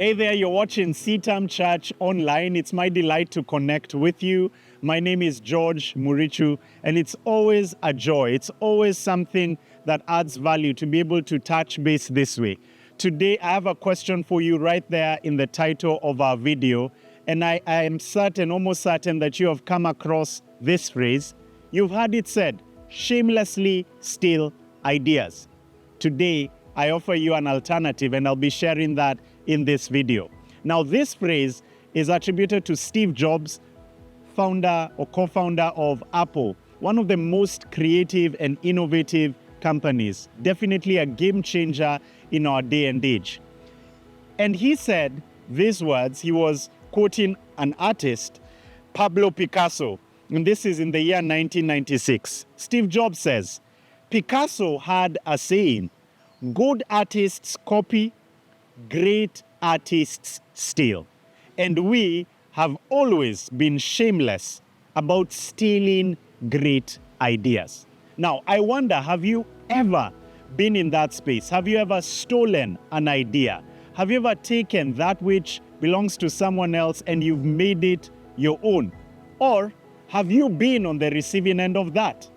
Hey there, you're watching CITAM Church Online. It's my delight to connect with you. My name is George Murichu, and it's always a joy. It's always something that adds value to be able to touch base this way. Today, I have a question for you right there in the title of our video, and I am certain, almost certain, that you have come across this phrase. You've heard it said, shamelessly steal ideas. Today, I offer you an alternative, and I'll be sharing that in this video. Now, this phrase is attributed to Steve Jobs, founder or co-founder of Apple, one of the most creative and innovative companies, definitely a game changer in our day and age. And he said these words. He was quoting an artist, Pablo Picasso, and this is in the year 1996. Steve Jobs says, Picasso had a saying, good artists copy, great artists steal. And we have always been shameless about stealing great ideas. Now, I wonder, have you ever been in that space? Have you ever stolen an idea? Have you ever taken that which belongs to someone else and you've made it your own? Or have you been on the receiving end of that?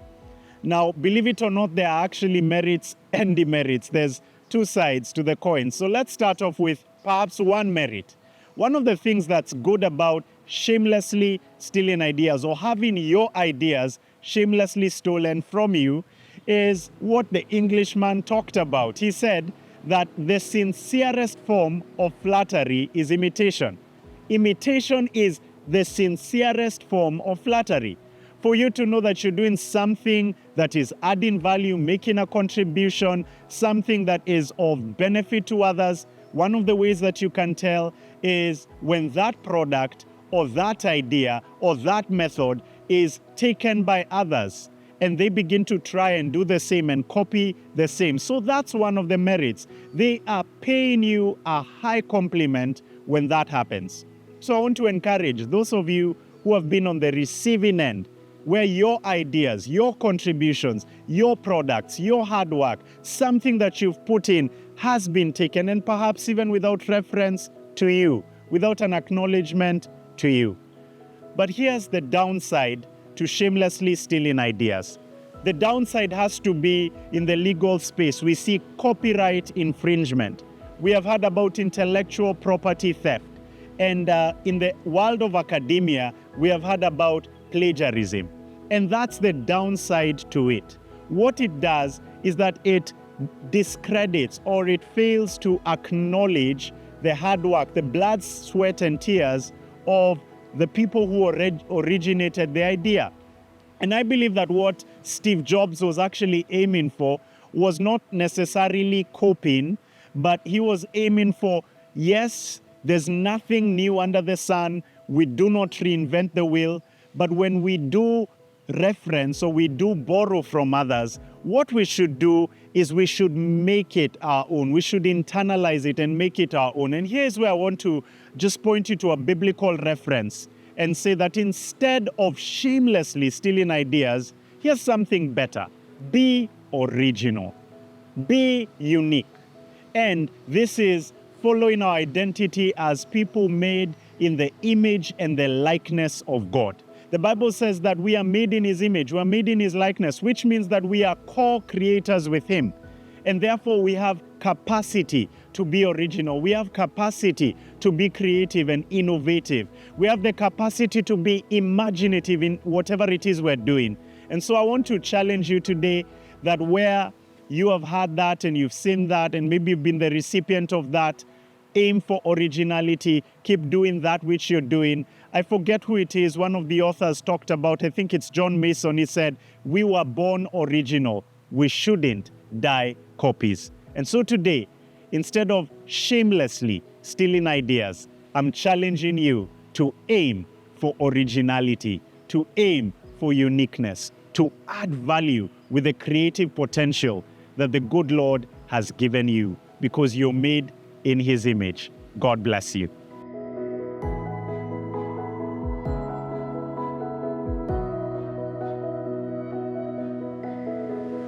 Now, believe it or not, there are actually merits and demerits. There's two sides to the coin. So let's start off with perhaps one merit. One of the things that's good about shamelessly stealing ideas or having your ideas shamelessly stolen from you is what the Englishman talked about. He said that the sincerest form of flattery is imitation. Imitation is the sincerest form of flattery. For you to know that you're doing something that is adding value, making a contribution, something that is of benefit to others, one of the ways that you can tell is when that product or that idea or that method is taken by others and they begin to try and do the same and copy the same. So that's one of the merits. They are paying you a high compliment when that happens. So I want to encourage those of you who have been on the receiving end, where your ideas, your contributions, your products, your hard work, something that you've put in has been taken, and perhaps even without reference to you, without an acknowledgement to you. But here's the downside to shamelessly stealing ideas. The downside has to be in the legal space. We see copyright infringement. We have heard about intellectual property theft. And in the world of academia, we have heard about plagiarism. And that's the downside to it. What it does is that it discredits or it fails to acknowledge the hard work, the blood, sweat, and tears of the people who originated the idea. And I believe that what Steve Jobs was actually aiming for was not necessarily copying, but he was aiming for, yes, there's nothing new under the sun. We do not reinvent the wheel. But when we do reference or we do borrow from others, what we should do is we should make it our own. We should internalize it and make it our own. And here's where I want to just point you to a biblical reference and say that instead of shamelessly stealing ideas, here's something better. Be original. Be unique. And this is following our identity as people made in the image and the likeness of God. The Bible says that we are made in His image, we are made in His likeness, which means that we are co-creators with Him. And therefore we have capacity to be original. We have capacity to be creative and innovative. We have the capacity to be imaginative in whatever it is we're doing. And so I want to challenge you today that where you have had that and you've seen that and maybe you've been the recipient of that, aim for originality. Keep doing that which you're doing. I forget who it is. One of the authors talked about, I think it's John Mason. He said, we were born original. We shouldn't die copies. And so today, instead of shamelessly stealing ideas, I'm challenging you to aim for originality, to aim for uniqueness, to add value with the creative potential that the good Lord has given you because you're made in His image. God bless you.